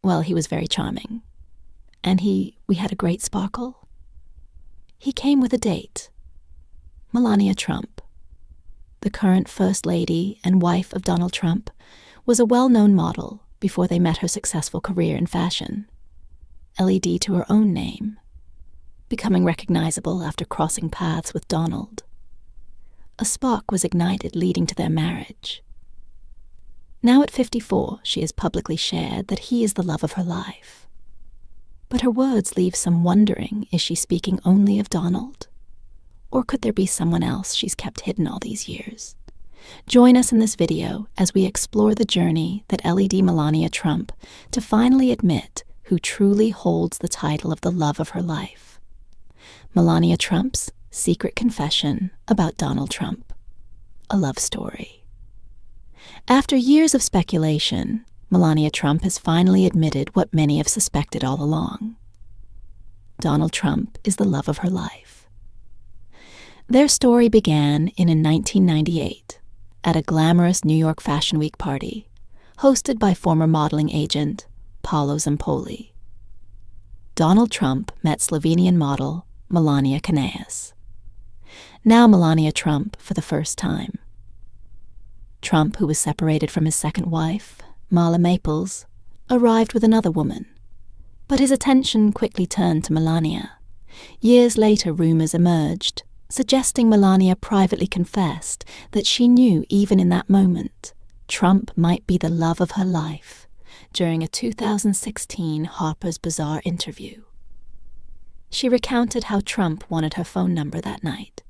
Well, he was very charming. And we had a great sparkle. He came with a date. Melania Trump, the current First Lady and wife of Donald Trump, was a well-known model before they met her successful career in fashion. LED to her own name, becoming recognizable after crossing paths with Donald. A spark was ignited, leading to their marriage. Now at 54, she has publicly shared that he is the love of her life. But her words leave some wondering, is she speaking only of Donald? Or could there be someone else she's kept hidden all these years? Join us in this video as we explore the journey that LED Melania Trump to finally admit who truly holds the title of the love of her life. Melania Trump's secret confession about Donald Trump. A love story. After years of speculation, Melania Trump has finally admitted what many have suspected all along. Donald Trump is the love of her life. Their story began in 1998 at a glamorous New York Fashion Week party hosted by former modeling agent Paolo Zampoli. Donald Trump met Slovenian model Melania Canellas. Now Melania Trump for the first time. Trump, who was separated from his second wife, Marla Maples, arrived with another woman. But his attention quickly turned to Melania. Years later, rumors emerged, suggesting Melania privately confessed that she knew even in that moment Trump might be the love of her life during a 2016 Harper's Bazaar interview. She recounted how Trump wanted her phone number that night,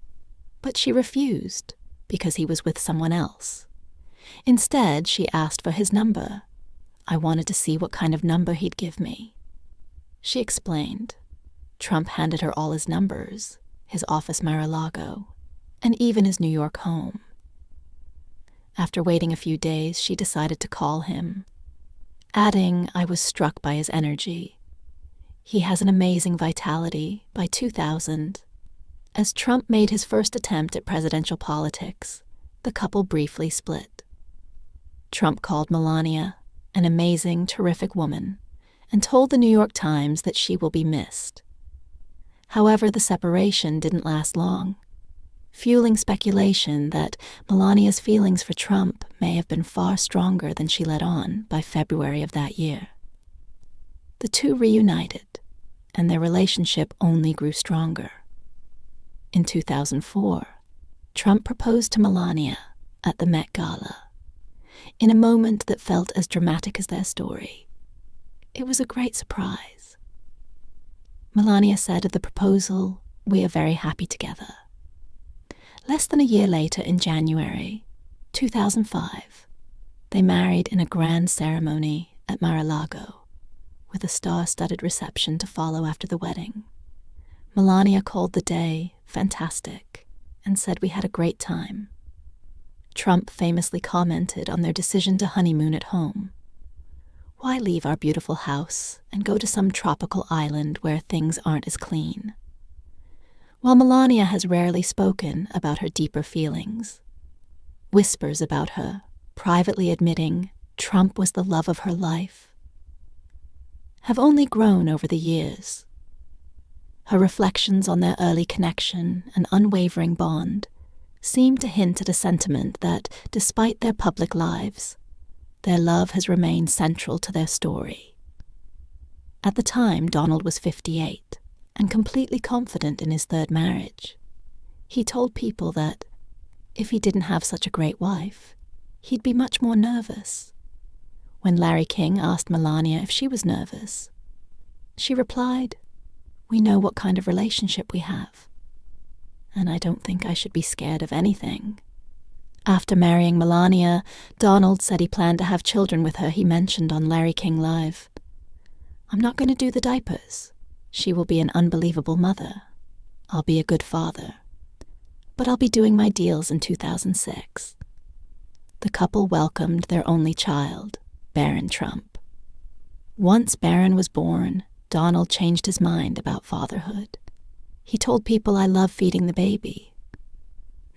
but she refused because he was with someone else. Instead, she asked for his number. I wanted to see what kind of number he'd give me. She explained. Trump handed her all his numbers, his office Mar-a-Lago, and even his New York home. After waiting a few days, she decided to call him, adding, I was struck by his energy. He has an amazing vitality. By 2000, as Trump made his first attempt at presidential politics, the couple briefly split. Trump called Melania an amazing, terrific woman and told the New York Times that she will be missed. However, the separation didn't last long, fueling speculation that Melania's feelings for Trump may have been far stronger than she let on by February of that year. The two reunited, and their relationship only grew stronger. In 2004, Trump proposed to Melania at the Met Gala, in a moment that felt as dramatic as their story. It was a great surprise. Melania said of the proposal, "We are very happy together." Less than a year later, in January 2005, they married in a grand ceremony at Mar-a-Lago, with a star-studded reception to follow after the wedding. Melania called the day fantastic and said, "We had a great time." Trump famously commented on their decision to honeymoon at home. Why leave our beautiful house and go to some tropical island where things aren't as clean? While Melania has rarely spoken about her deeper feelings, whispers about her, privately admitting Trump was the love of her life, have only grown over the years. Her reflections on their early connection and unwavering bond seem to hint at a sentiment that, despite their public lives, their love has remained central to their story. At the time, Donald was 58 and completely confident in his third marriage. He told people that, if he didn't have such a great wife, he'd be much more nervous. When Larry King asked Melania if she was nervous, she replied, "We know what kind of relationship we have, and I don't think I should be scared of anything." After marrying Melania, Donald said he planned to have children with her. He mentioned on Larry King Live, "I'm not going to do the diapers. She will be an unbelievable mother. I'll be a good father. But I'll be doing my deals in 2006. The couple welcomed their only child, Barron Trump. Once Barron was born, Donald changed his mind about fatherhood. He told people, "I love feeding the baby.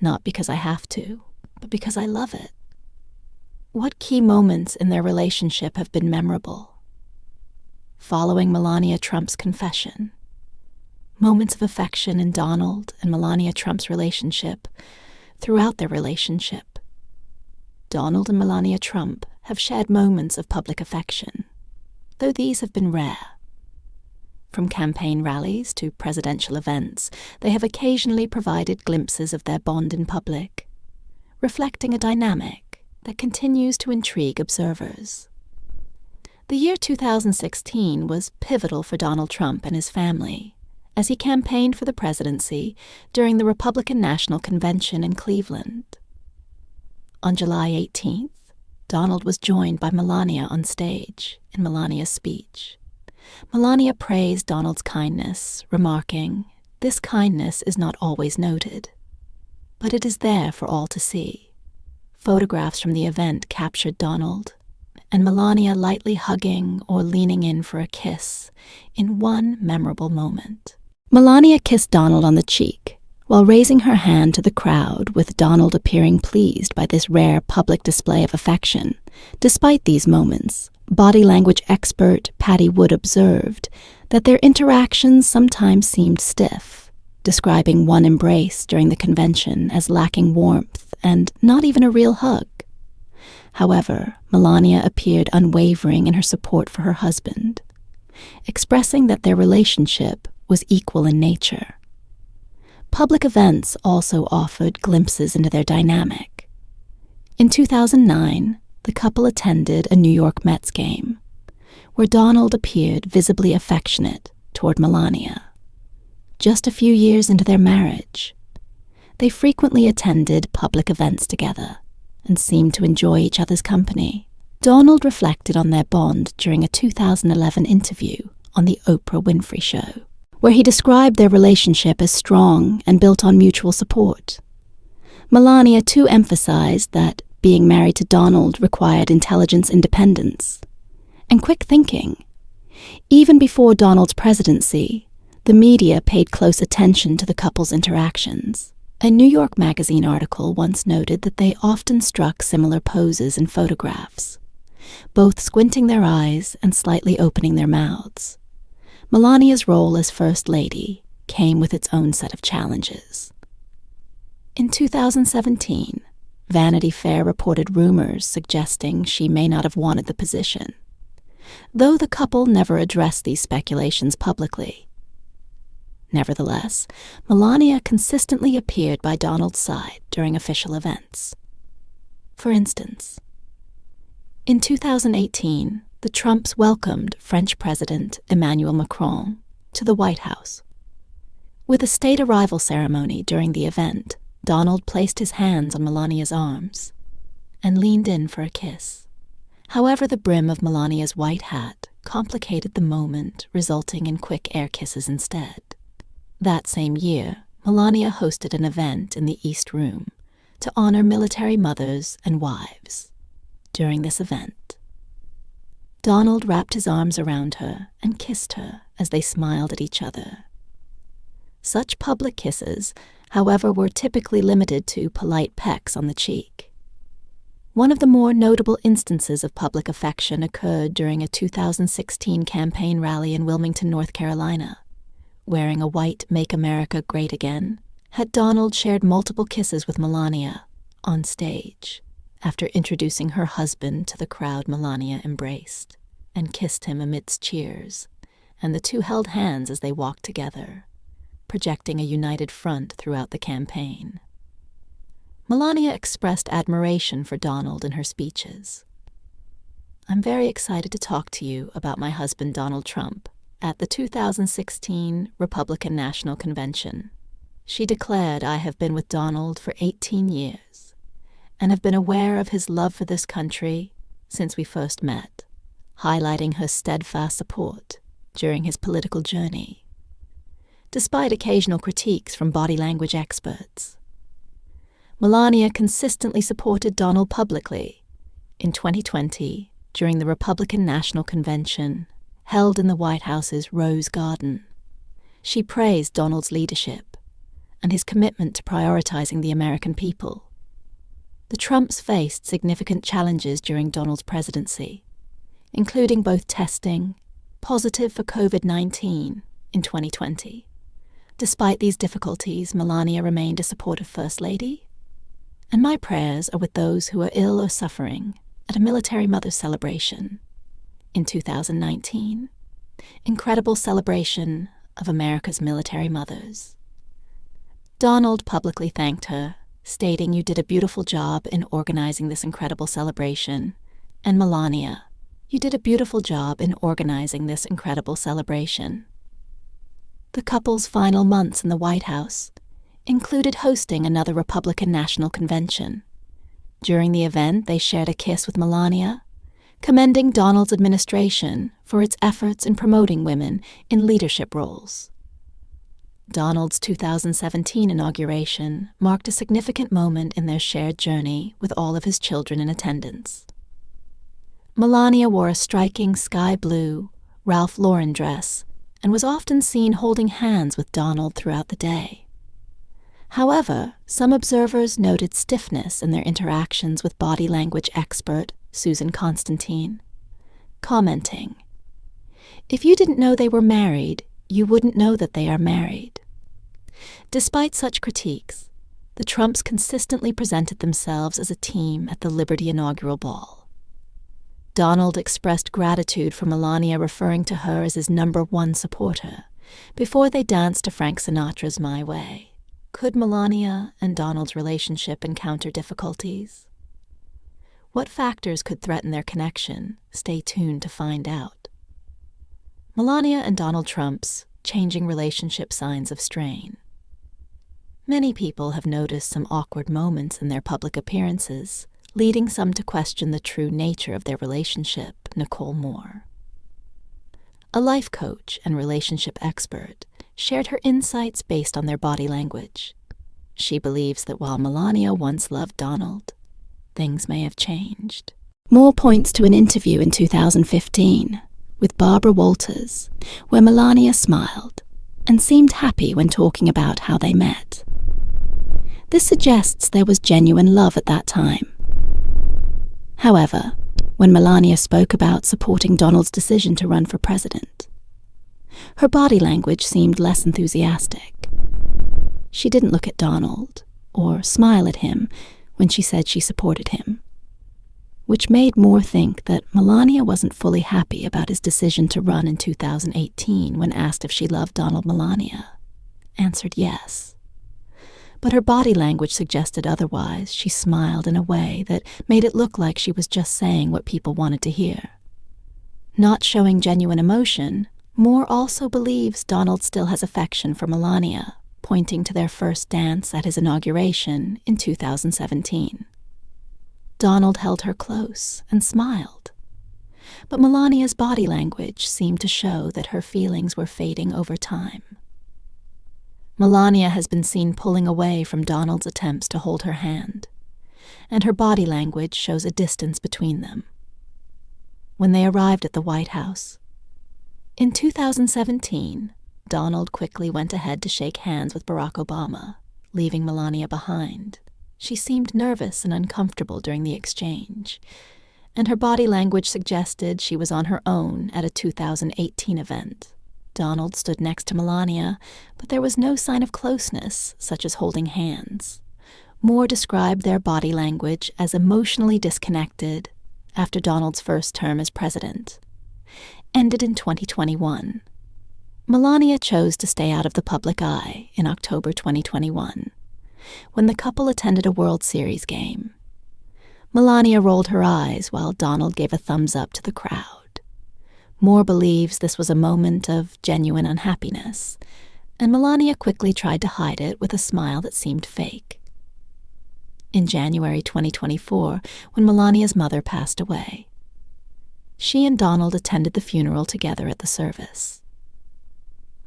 Not because I have to, but because I love it." What key moments in their relationship have been memorable? following Melania Trump's confession. Moments of affection in Donald and Melania Trump's relationship throughout their relationship. Donald and Melania Trump have shared moments of public affection, though these have been rare. From campaign rallies to presidential events, they have occasionally provided glimpses of their bond in public, reflecting a dynamic that continues to intrigue observers. The year 2016 was pivotal for Donald Trump and his family, as he campaigned for the presidency during the Republican National Convention in Cleveland. On July 18th, Donald was joined by Melania on stage in Melania's speech. Melania praised Donald's kindness, remarking, "This kindness is not always noted, but it is there for all to see." Photographs from the event captured Donald and Melania lightly hugging or leaning in for a kiss in one memorable moment. Melania kissed Donald on the cheek while raising her hand to the crowd, with Donald appearing pleased by this rare public display of affection. Despite these moments, body language expert Patty Wood observed that their interactions sometimes seemed stiff, describing one embrace during the convention as lacking warmth and not even a real hug. However, Melania appeared unwavering in her support for her husband, expressing that their relationship was equal in nature. Public events also offered glimpses into their dynamic. In 2009, the couple attended a New York Mets game, where Donald appeared visibly affectionate toward Melania. Just a few years into their marriage, they frequently attended public events together and seemed to enjoy each other's company. Donald reflected on their bond during a 2011 interview on The Oprah Winfrey Show, where he described their relationship as strong and built on mutual support. Melania too emphasized that being married to Donald required intelligence, independence, and quick thinking. Even before Donald's presidency, the media paid close attention to the couple's interactions. A New York Magazine article once noted that they often struck similar poses in photographs, both squinting their eyes and slightly opening their mouths. Melania's role as First Lady came with its own set of challenges. In 2017, Vanity Fair reported rumors suggesting she may not have wanted the position, though the couple never addressed these speculations publicly. Nevertheless, Melania consistently appeared by Donald's side during official events. For instance, in 2018, the Trumps welcomed French President Emmanuel Macron to the White House. With a state arrival ceremony during the event, Donald placed his hands on Melania's arms and leaned in for a kiss. However, the brim of Melania's white hat complicated the moment, resulting in quick air kisses instead. That same year, Melania hosted an event in the East Room to honor military mothers and wives. During this event, Donald wrapped his arms around her and kissed her as they smiled at each other. Such public kisses, however, were typically limited to polite pecks on the cheek. One of the more notable instances of public affection occurred during a 2016 campaign rally in Wilmington, North Carolina. Wearing a white Make America Great Again, had Donald shared multiple kisses with Melania on stage. After introducing her husband to the crowd, Melania embraced and kissed him amidst cheers, and the two held hands as they walked together, projecting a united front throughout the campaign. Melania expressed admiration for Donald in her speeches. "I'm very excited to talk to you about my husband Donald Trump at the 2016 Republican National Convention. She declared, I have been with Donald for 18 years and have been aware of his love for this country since we first met, highlighting her steadfast support during his political journey, despite occasional critiques from body language experts. Melania consistently supported Donald publicly. In 2020, during the Republican National Convention, held in the White House's Rose Garden, she praised Donald's leadership and his commitment to prioritizing the American people. The Trumps faced significant challenges during Donald's presidency, including both testing positive for COVID-19 in 2020. Despite these difficulties, Melania remained a supportive First Lady. And my prayers are with those who are ill or suffering at a military mother celebration in 2019. Incredible celebration of America's military mothers. Donald publicly thanked her, stating, "You did a beautiful job in organizing this incredible celebration." And Melania, "You did a beautiful job in organizing this incredible celebration." The couple's final months in the White House included hosting another Republican National Convention. During the event, they shared a kiss with Melania, commending Donald's administration for its efforts in promoting women in leadership roles. Donald's 2017 inauguration marked a significant moment in their shared journey with all of his children in attendance. Melania wore a striking sky blue Ralph Lauren dress and was often seen holding hands with Donald throughout the day. However, some observers noted stiffness in their interactions with body language expert Susan Constantine, commenting, "If you didn't know they were married, you wouldn't know that they are married." Despite such critiques, the Trumps consistently presented themselves as a team at the Liberty inaugural ball. Donald expressed gratitude for Melania, referring to her as his #1 supporter, before they danced to Frank Sinatra's My Way. Could Melania and Donald's relationship encounter difficulties? What factors could threaten their connection? Stay tuned to find out. Melania and Donald Trump's changing relationship signs of strain. Many people have noticed some awkward moments in their public appearances, leading some to question the true nature of their relationship. Nicole Moore, a life coach and relationship expert, shared her insights based on their body language. She believes that while Melania once loved Donald, things may have changed. Moore points to an interview in 2015 with Barbara Walters, where Melania smiled and seemed happy when talking about how they met. This suggests there was genuine love at that time. However, when Melania spoke about supporting Donald's decision to run for president, her body language seemed less enthusiastic. She didn't look at Donald or smile at him when she said she supported him, which made Moore think that Melania wasn't fully happy about his decision to run in 2018 when asked if she loved Donald. Melania answered yes. But her body language suggested otherwise. She smiled in a way that made it look like she was just saying what people wanted to hear. Not showing genuine emotion, Moore also believes Donald still has affection for Melania, pointing to their first dance at his inauguration in 2017. Donald held her close and smiled, but Melania's body language seemed to show that her feelings were fading over time. Melania has been seen pulling away from Donald's attempts to hold her hand, and her body language shows a distance between them. When they arrived at the White House in 2017, Donald quickly went ahead to shake hands with Barack Obama, leaving Melania behind. She seemed nervous and uncomfortable during the exchange, and her body language suggested she was on her own at a 2018 event. Donald stood next to Melania, but there was no sign of closeness, such as holding hands. Moore described their body language as emotionally disconnected after Donald's first term as president ended in 2021. Melania chose to stay out of the public eye in October 2021, when the couple attended a World Series game. Melania rolled her eyes while Donald gave a thumbs up to the crowd. Moore believes this was a moment of genuine unhappiness, and Melania quickly tried to hide it with a smile that seemed fake. In January 2024, when Melania's mother passed away, she and Donald attended the funeral together at the service.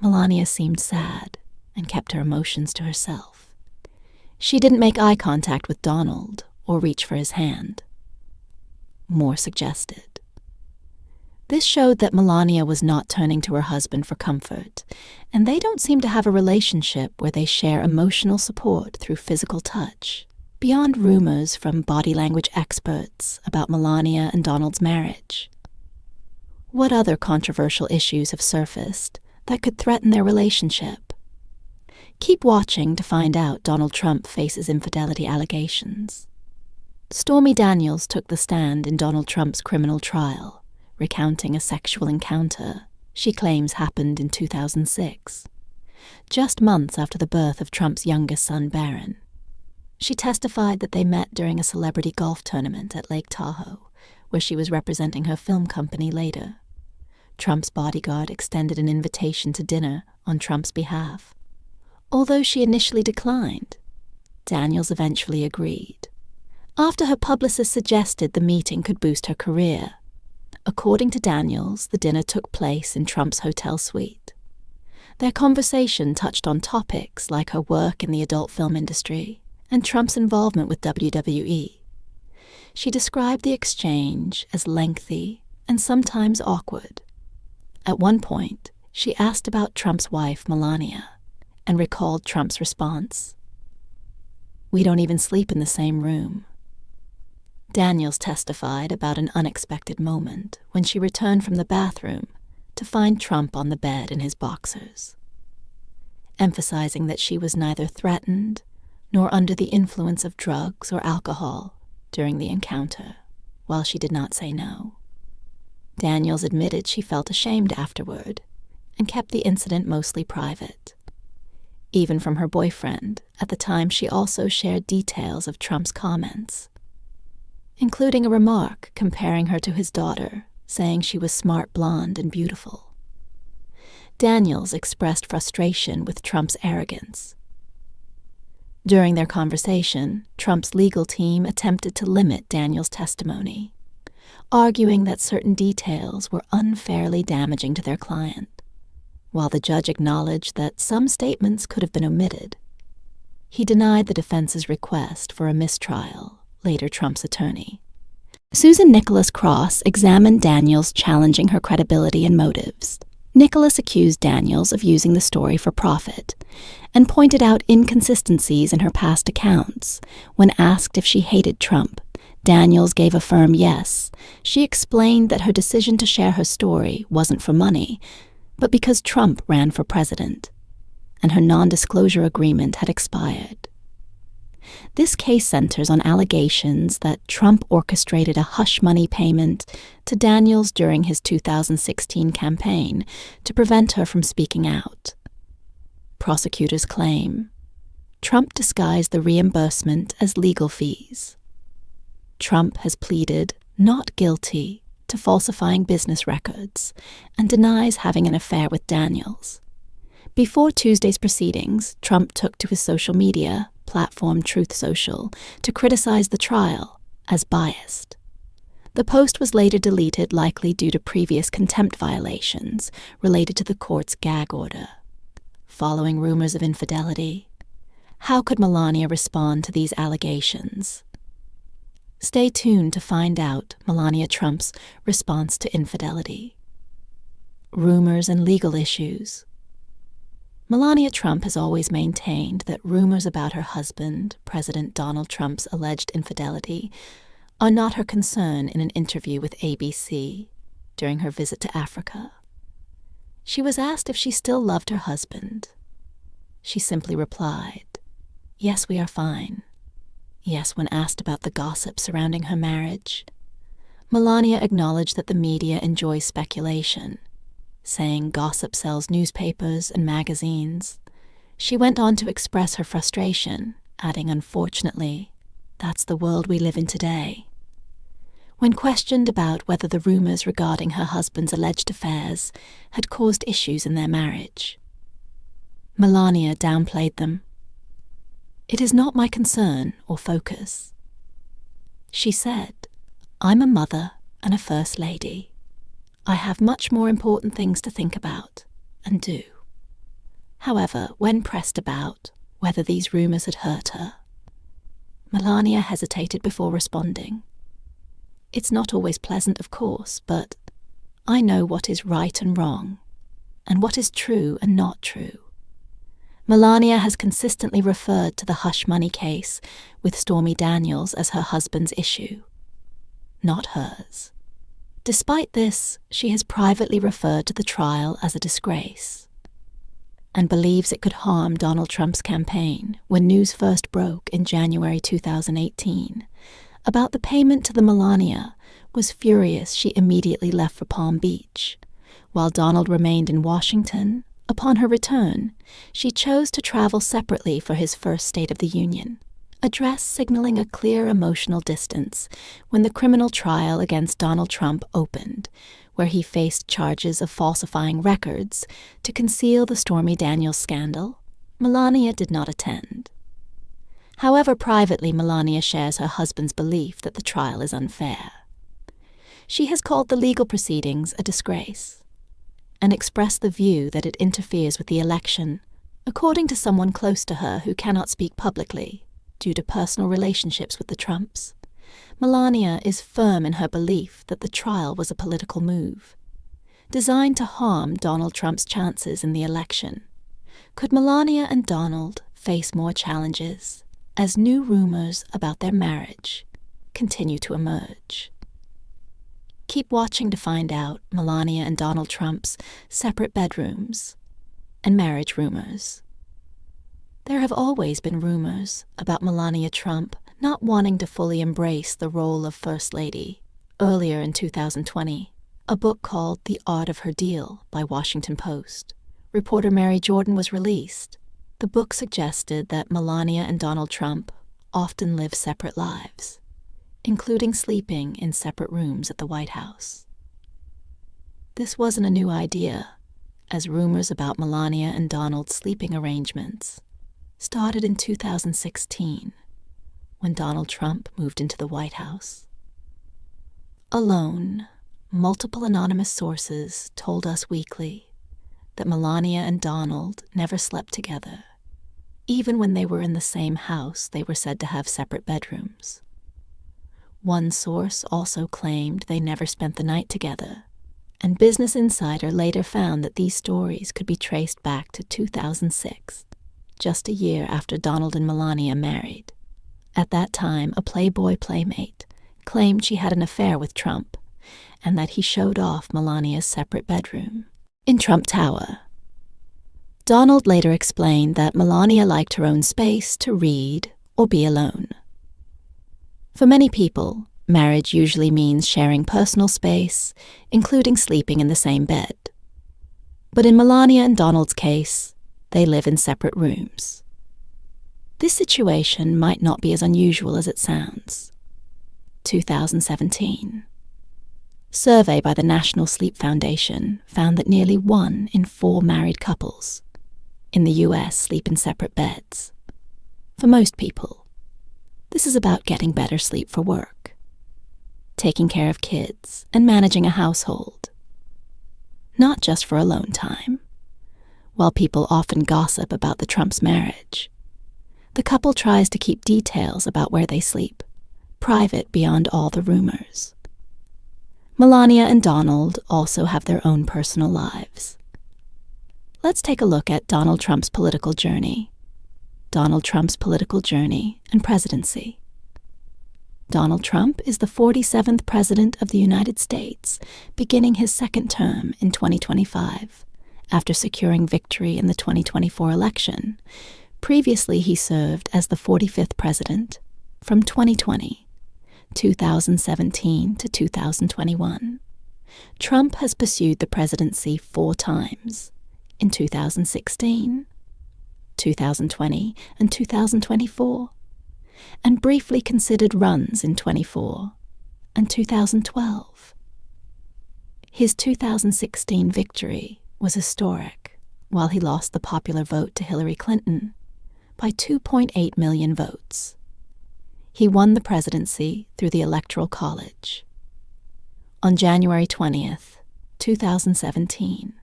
Melania seemed sad and kept her emotions to herself. She didn't make eye contact with Donald or reach for his hand. Moore suggested. This showed that Melania was not turning to her husband for comfort, and they don't seem to have a relationship where they share emotional support through physical touch, beyond rumors from body language experts about Melania and Donald's marriage. What other controversial issues have surfaced that could threaten their relationship? Keep watching to find out Donald Trump faces infidelity allegations. Stormy Daniels took the stand in Donald Trump's criminal trial, recounting a sexual encounter she claims happened in 2006, just months after the birth of Trump's youngest son, Barron. She testified that they met during a celebrity golf tournament at Lake Tahoe, where she was representing her film company later. Trump's bodyguard extended an invitation to dinner on Trump's behalf. Although she initially declined, Daniels eventually agreed, after her publicist suggested the meeting could boost her career. According to Daniels, the dinner took place in Trump's hotel suite. Their conversation touched on topics like her work in the adult film industry and Trump's involvement with WWE. She described the exchange as lengthy and sometimes awkward. At one point, she asked about Trump's wife, Melania, and recalled Trump's response, "We don't even sleep in the same room." Daniels testified about an unexpected moment when she returned from the bathroom to find Trump on the bed in his boxers, emphasizing that she was neither threatened nor under the influence of drugs or alcohol during the encounter, while she did not say no. Daniels admitted she felt ashamed afterward and kept the incident mostly private. Even from her boyfriend, at the time she also shared details of Trump's comments, including a remark comparing her to his daughter, saying she was smart, blonde, and beautiful. Daniels expressed frustration with Trump's arrogance. During their conversation, Trump's legal team attempted to limit Daniels' testimony, arguing that certain details were unfairly damaging to their client. While the judge acknowledged that some statements could have been omitted, he denied the defense's request for a mistrial, later Trump's attorney. Susan Nicholas Cross examined Daniels, challenging her credibility and motives. Nicholas accused Daniels of using the story for profit and pointed out inconsistencies in her past accounts. When asked if she hated Trump, Daniels gave a firm yes. She explained that her decision to share her story wasn't for money, but because Trump ran for president, and her non-disclosure agreement had expired. This case centers on allegations that Trump orchestrated a hush money payment to Daniels during his 2016 campaign to prevent her from speaking out. Prosecutors claim Trump disguised the reimbursement as legal fees. Trump has pleaded not guilty to falsifying business records and denies having an affair with Daniels. Before Tuesday's proceedings, Trump took to his social media platform Truth Social to criticize the trial as biased. The post was later deleted, likely due to previous contempt violations related to the court's gag order. Following rumors of infidelity, how could Melania respond to these allegations? Stay tuned to find out Melania Trump's response to infidelity. Rumors and legal issues. Melania Trump has always maintained that rumors about her husband, President Donald Trump's alleged infidelity, are not her concern in an interview with ABC during her visit to Africa. She was asked if she still loved her husband. She simply replied, "Yes, we are fine." Yes, when asked about the gossip surrounding her marriage, Melania acknowledged that the media enjoys speculation, saying gossip sells newspapers and magazines. She went on to express her frustration, adding, "Unfortunately, that's the world we live in today." When questioned about whether the rumors regarding her husband's alleged affairs had caused issues in their marriage, Melania downplayed them. "It is not my concern or focus." She said, "I'm a mother and a first lady. I have much more important things to think about and do." However, when pressed about whether these rumors had hurt her, Melania hesitated before responding. "It's not always pleasant, of course, but I know what is right and wrong, and what is true and not true." Melania has consistently referred to the hush money case with Stormy Daniels as her husband's issue, not hers. Despite this, she has privately referred to the trial as a disgrace and believes it could harm Donald Trump's campaign when news first broke in January 2018 about the payment to the Melania was furious she immediately left for Palm Beach. While Donald remained in Washington, upon her return, she chose to travel separately for his first State of the Union, address signaling a clear emotional distance when the criminal trial against Donald Trump opened, where he faced charges of falsifying records to conceal the Stormy Daniels scandal. Melania did not attend. However, privately, Melania shares her husband's belief that the trial is unfair. She has called the legal proceedings a disgrace and expressed the view that it interferes with the election, according to someone close to her who cannot speak publicly due to personal relationships with the Trumps. Melania is firm in her belief that the trial was a political move, designed to harm Donald Trump's chances in the election. Could Melania and Donald face more challenges as new rumors about their marriage continue to emerge? Keep watching to find out Melania and Donald Trump's separate bedrooms and marriage rumors. There have always been rumors about Melania Trump not wanting to fully embrace the role of First Lady. Earlier in 2020, a book called The Art of Her Deal by Washington Post reporter Mary Jordan was released. The book suggested that Melania and Donald Trump often live separate lives, including sleeping in separate rooms at the White House. This wasn't a new idea, as rumors about Melania and Donald's sleeping arrangements started in 2016, when Donald Trump moved into the White House. Alone, multiple anonymous sources told Us Weekly that Melania and Donald never slept together. Even when they were in the same house, they were said to have separate bedrooms. One source also claimed they never spent the night together, and Business Insider later found that these stories could be traced back to 2006, just a year after Donald and Melania married. At that time, a Playboy playmate claimed she had an affair with Trump, and that he showed off Melania's separate bedroom in Trump Tower. Donald later explained that Melania liked her own space to read or be alone. For many people, marriage usually means sharing personal space, including sleeping in the same bed. But in Melania and Donald's case, they live in separate rooms. This situation might not be as unusual as it sounds. 2017. Survey by the National Sleep Foundation found that nearly 1 in 4 married couples in the US sleep in separate beds. For most people, this is about getting better sleep for work, taking care of kids, and managing a household. Not just for alone time. While people often gossip about the Trumps' marriage, the couple tries to keep details about where they sleep private beyond all the rumors. Melania and Donald also have their own personal lives. Let's take a look at Donald Trump's political journey. Donald Trump's political journey and presidency. Donald Trump is the 47th President of the United States, beginning his second term in 2025, after securing victory in the 2024 election. Previously, he served as the 45th President from 2020, 2017 to 2021. Trump has pursued the presidency 4 times, in 2016, 2020, and 2024, and briefly considered runs in 24 and 2012. His 2016 victory was historic, while he lost the popular vote to Hillary Clinton by 2.8 million votes. He won the presidency through the Electoral College. On January 20th, 2017,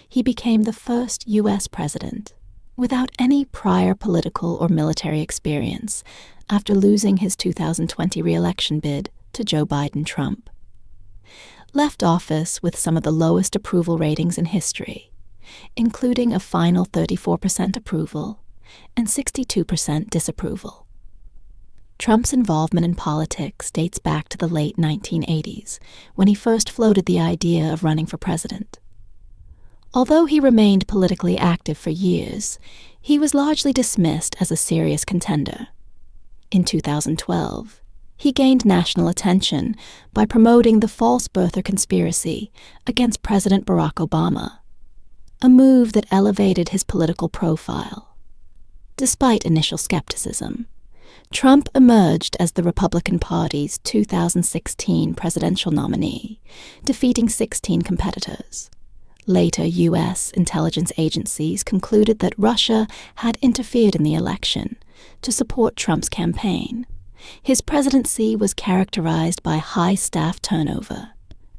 he became the first U.S. president without any prior political or military experience after losing his 2020 re-election bid to Joe Biden Trump. Left office with some of the lowest approval ratings in history, including a final 34% approval and 62% disapproval. Trump's involvement in politics dates back to the late 1980s, when he first floated the idea of running for president. Although he remained politically active for years, he was largely dismissed as a serious contender. In 2012, he gained national attention by promoting the false birther conspiracy against President Barack Obama, a move that elevated his political profile. Despite initial skepticism, Trump emerged as the Republican Party's 2016 presidential nominee, defeating 16 competitors. Later, U.S. intelligence agencies concluded that Russia had interfered in the election to support Trump's campaign. His presidency was characterized by high staff turnover,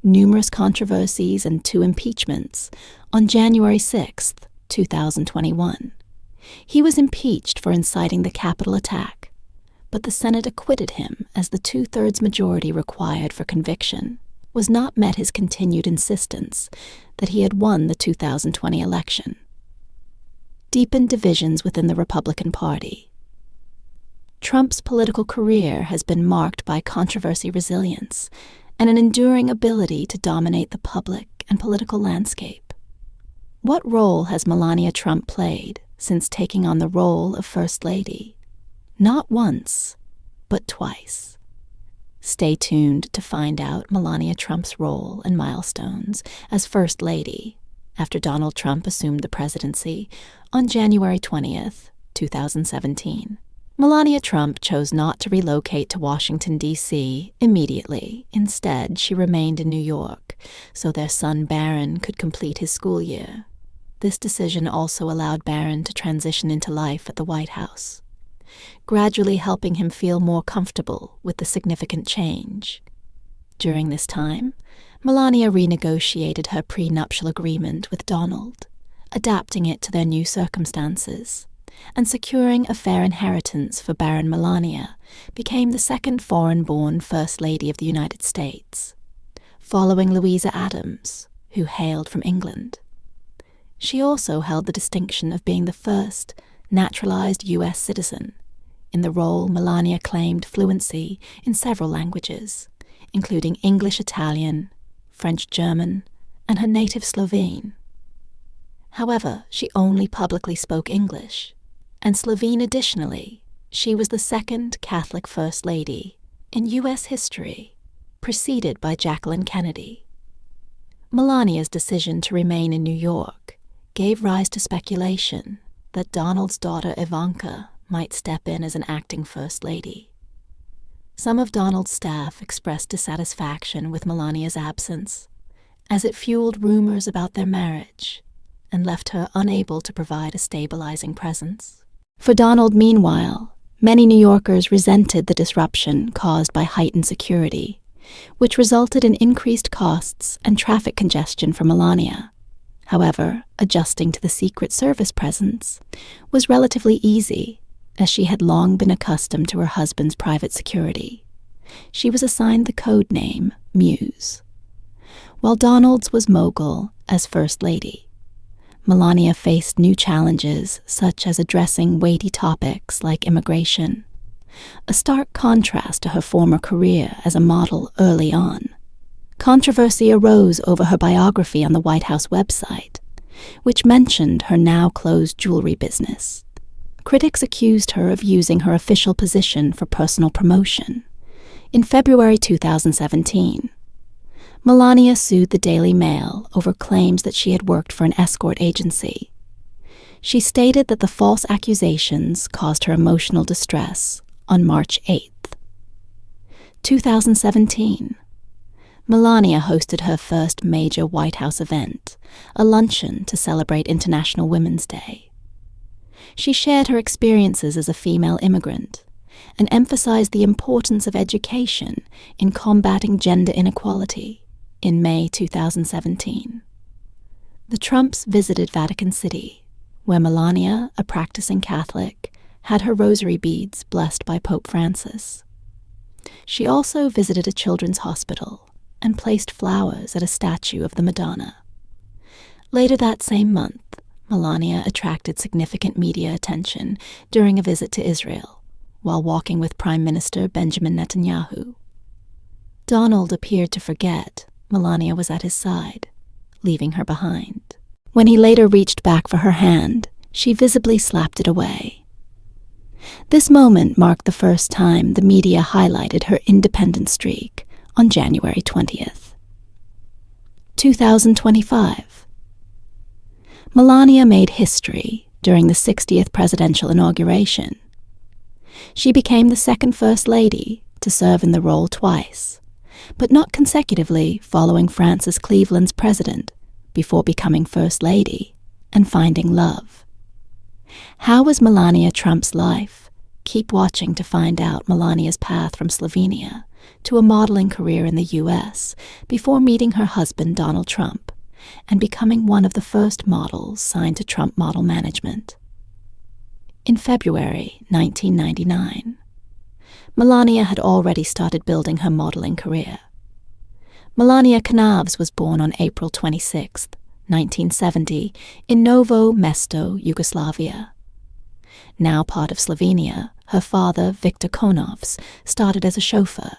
numerous controversies, and 2 impeachments on January 6, 2021. He was impeached for inciting the Capitol attack, but the Senate acquitted him as the 2/3 majority required for conviction was not met his continued insistence that he had won the 2020 election. Deepened divisions within the Republican Party. Trump's political career has been marked by controversy resilience and an enduring ability to dominate the public and political landscape. What role has Melania Trump played since taking on the role of First Lady? Not once, but twice. Stay tuned to find out Melania Trump's role and milestones as First Lady after Donald Trump assumed the presidency on January 20th, 2017. Melania Trump chose not to relocate to Washington, D.C. immediately. Instead, she remained in New York so their son Barron could complete his school year. This decision also allowed Barron to transition into life at the White House, gradually helping him feel more comfortable with the significant change. During this time, Melania renegotiated her prenuptial agreement with Donald, adapting it to their new circumstances, and securing a fair inheritance for Baron Melania became the second foreign-born First Lady of the United States, following Louisa Adams, who hailed from England. She also held the distinction of being the first naturalized U.S. citizen. In the role, Melania claimed fluency in several languages, including English, Italian, French, German, and her native Slovene. However, she only publicly spoke English, and Slovene. Additionally, she was the second Catholic First Lady in U.S. history, preceded by Jacqueline Kennedy. Melania's decision to remain in New York gave rise to speculation that Donald's daughter Ivanka might step in as an acting First Lady. Some of Donald's staff expressed dissatisfaction with Melania's absence, as it fueled rumors about their marriage and left her unable to provide a stabilizing presence. For Donald, meanwhile, many New Yorkers resented the disruption caused by heightened security, which resulted in increased costs and traffic congestion for Melania. However, adjusting to the Secret Service presence was relatively easy, as she had long been accustomed to her husband's private security. She was assigned the code name Muse, while Donald's was Mogul as First Lady. Melania faced new challenges, such as addressing weighty topics like immigration, a stark contrast to her former career as a model early on. Controversy arose over her biography on the White House website, which mentioned her now-closed jewelry business. Critics accused her of using her official position for personal promotion. In February 2017, Melania sued the Daily Mail over claims that she had worked for an escort agency. She stated that the false accusations caused her emotional distress on March 8th. 2017. Melania hosted her first major White House event, a luncheon to celebrate International Women's Day. She shared her experiences as a female immigrant and emphasized the importance of education in combating gender inequality. In May 2017, the Trumps visited Vatican City, where Melania, a practicing Catholic, had her rosary beads blessed by Pope Francis. She also visited a children's hospital and placed flowers at a statue of the Madonna. Later that same month, Melania attracted significant media attention during a visit to Israel, while walking with Prime Minister Benjamin Netanyahu. Donald appeared to forget Melania was at his side, leaving her behind. When he later reached back for her hand, she visibly slapped it away. This moment marked the first time the media highlighted her independent streak on January 20th. 2025. Melania made history during the 60th presidential inauguration. She became the second First Lady to serve in the role twice, but not consecutively following Francis Cleveland's president before becoming First Lady and finding love. How was Melania Trump's life? Keep watching to find out Melania's path from Slovenia to a modeling career in the US before meeting her husband Donald Trump and becoming one of the first models signed to Trump Model Management. In February 1999, Melania had already started building her modeling career. Melania Knavs was born on April 26, 1970, in Novo Mesto, Yugoslavia. Now part of Slovenia, her father, Viktor Konovs, started as a chauffeur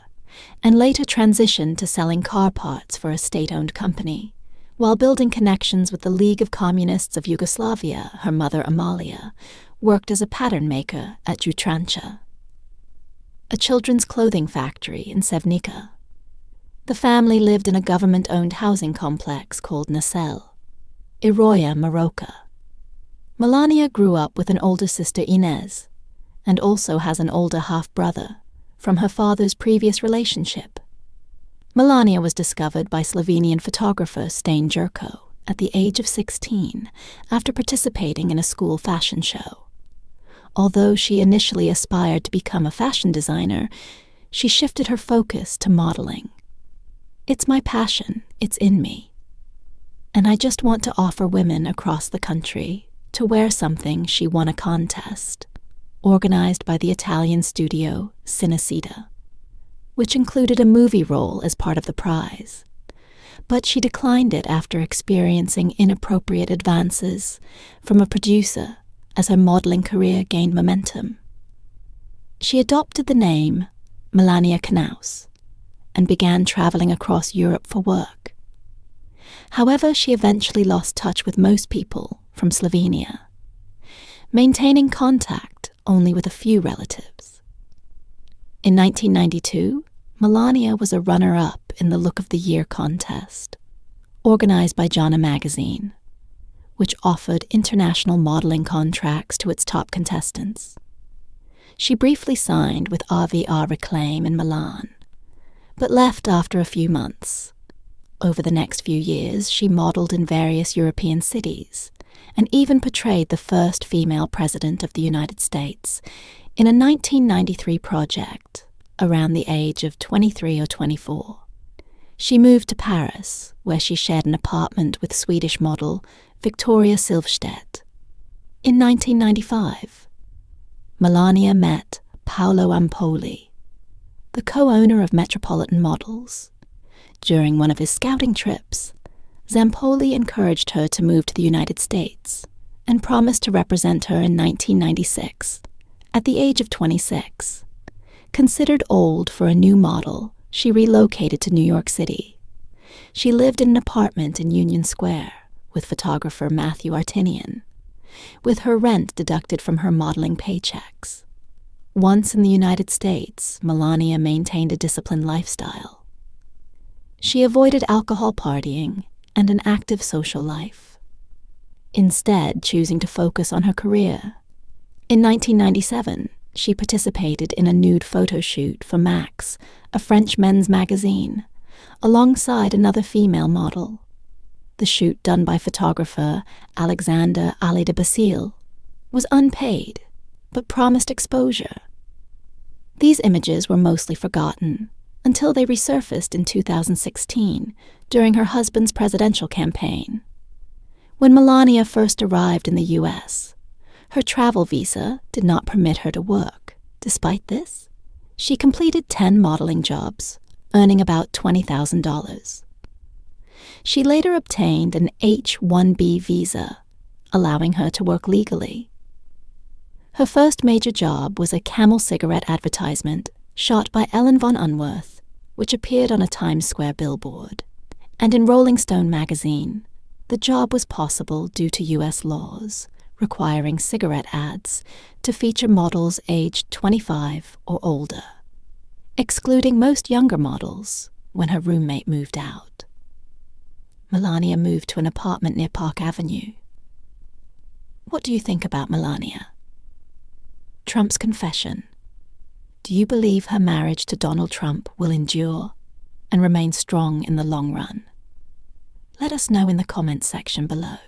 and later transitioned to selling car parts for a state-owned company. While building connections with the League of Communists of Yugoslavia, her mother Amalia worked as a pattern maker at Jutrancha, a children's clothing factory in Sevnica. The family lived in a government-owned housing complex called Nacelle, Iroya, Maroka. Melania grew up with an older sister Inez, and also has an older half-brother from her father's previous relationship. Melania was discovered by Slovenian photographer Stane Jurko at the age of 16 after participating in a school fashion show. Although she initially aspired to become a fashion designer, she shifted her focus to modeling. "It's my passion, it's in me. And I just want to offer women across the country to wear something," she won a contest organized by the Italian studio Cinecittà, which included a movie role as part of the prize. But she declined it after experiencing inappropriate advances from a producer as her modeling career gained momentum. She adopted the name Melania Knaus and began traveling across Europe for work. However, she eventually lost touch with most people from Slovenia, maintaining contact only with a few relatives. In 1992, Melania was a runner-up in the Look of the Year contest, organized by Jana magazine, which offered international modeling contracts to its top contestants. She briefly signed with AVR Reclaim in Milan, but left after a few months. Over the next few years, she modeled in various European cities and even portrayed the first female president of the United States in a 1993 project around the age of 23 or 24. She moved to Paris, where she shared an apartment with Swedish model Victoria Silvstedt. In 1995, Melania met Paolo Ampoli, the co-owner of Metropolitan Models. During one of his scouting trips, Zampoli encouraged her to move to the United States and promised to represent her in 1996, at the age of 26. Considered old for a new model, she relocated to New York City. She lived in an apartment in Union Square with photographer Matthew Artinian, with her rent deducted from her modeling paychecks. Once in the United States, Melania maintained a disciplined lifestyle. She avoided alcohol partying and an active social life, instead choosing to focus on her career. In 1997, she participated in a nude photo shoot for Max, a French men's magazine, alongside another female model. The shoot, done by photographer Alexander Ali de Basile, was unpaid, but promised exposure. These images were mostly forgotten until they resurfaced in 2016 during her husband's presidential campaign. When Melania first arrived in the US, her travel visa did not permit her to work. Despite this, she completed 10 modeling jobs, earning about $20,000. She later obtained an H-1B visa, allowing her to work legally. Her first major job was a Camel cigarette advertisement shot by Ellen von Unworth, which appeared on a Times Square billboard. And in Rolling Stone magazine, the job was possible due to U.S. laws requiring cigarette ads to feature models aged 25 or older, excluding most younger models when her roommate moved out. Melania moved to an apartment near Park Avenue. What do you think about Melania? Trump's confession. Do you believe her marriage to Donald Trump will endure and remain strong in the long run? Let us know in the comments section below.